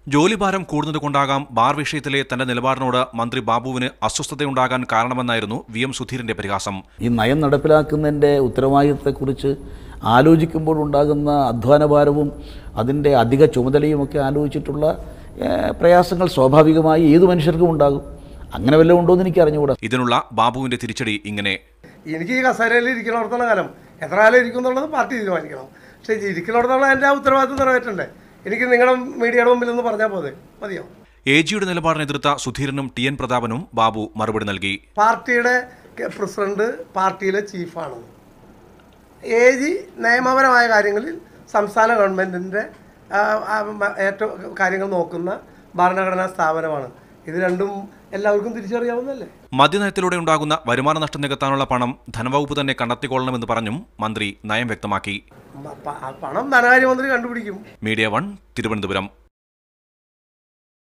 ജോലിഭാരം കൂടുന്നതുകൊണ്ടാകാം ബാർ വിഷയത്തിലെ തന്റെ നിലപാടിനോട് മന്ത്രി ബാബുവിന് അസ്വസ്ഥതയുണ്ടാകാൻ കാരണമെന്നായിരുന്നു VM സുധീരന്റെ പരിഹാസം. ഈ നയം നടപ്പിലാക്കുന്നതിൻ്റെ ഉത്തരവാദിത്തത്തെക്കുറിച്ച് ആലോചിക്കുമ്പോൾ ഉണ്ടാകുന്ന അധ്വാനഭാരവും അതിൻ്റെ അധിക ചുമതലയുമൊക്കെ ആലോചിച്ചിട്ടുള്ള പ്രയാസങ്ങൾ സ്വാഭാവികമായി ഏതു മനുഷ്യർക്കും ഉണ്ടാകും. അങ്ങനെ വല്ലതും ഉണ്ടോ എന്ന് എനിക്ക് അറിഞ്ഞുകൂടാ. ഇതിനുള്ള ബാബുവിന്റെ തിരിച്ചടി ഇങ്ങനെ: എനിക്ക് ഈ കസേരയിൽ ഇരിക്കുന്നിടത്തോളം കാലം എത്ര കാലം ഇരിക്കും എന്നുള്ളത് പാർട്ടി തീരുമാനിക്കണം. പക്ഷേ ഇരിക്കുന്നിടത്തോളം എൻ്റെ ആ ഉത്തരവാദിത്വം നിറവേറ്റണ്ടേ? എനിക്ക് നിങ്ങളുടെ മീഡിയയുടെ മുമ്പിൽ ഒന്ന് പറഞ്ഞാൽ മതിയോ? AGയുടെ നിലപാടിനെ എതിർത്ത സുധീരനും TN പ്രതാപനും ബാബു മറുപടി നൽകി. പാർട്ടിയുടെ പ്രസിഡന്റ് പാർട്ടിയിലെ ചീഫാണ്. AG നിയമപരമായ കാര്യങ്ങളിൽ സംസ്ഥാന ഗവൺമെൻറ്റിൻ്റെ ഏറ്റവും കാര്യങ്ങൾ നോക്കുന്ന ഭരണഘടനാ സ്ഥാപനമാണ്. ഇത് രണ്ടും എല്ലാവർക്കും തിരിച്ചറിയാവുന്നതല്ലേ? മദ്യനയത്തിലൂടെ ഉണ്ടാകുന്ന വരുമാന നഷ്ടം നികത്താനുള്ള പണം ധനവകുപ്പ് തന്നെ കണ്ടെത്തിക്കൊള്ളണമെന്ന് പറഞ്ഞും മന്ത്രി നയം വ്യക്തമാക്കി. പണം ധനകാര്യമന്ത്രി കണ്ടുപിടിക്കും. മീഡിയ 1 തിരുവനന്തപുരം.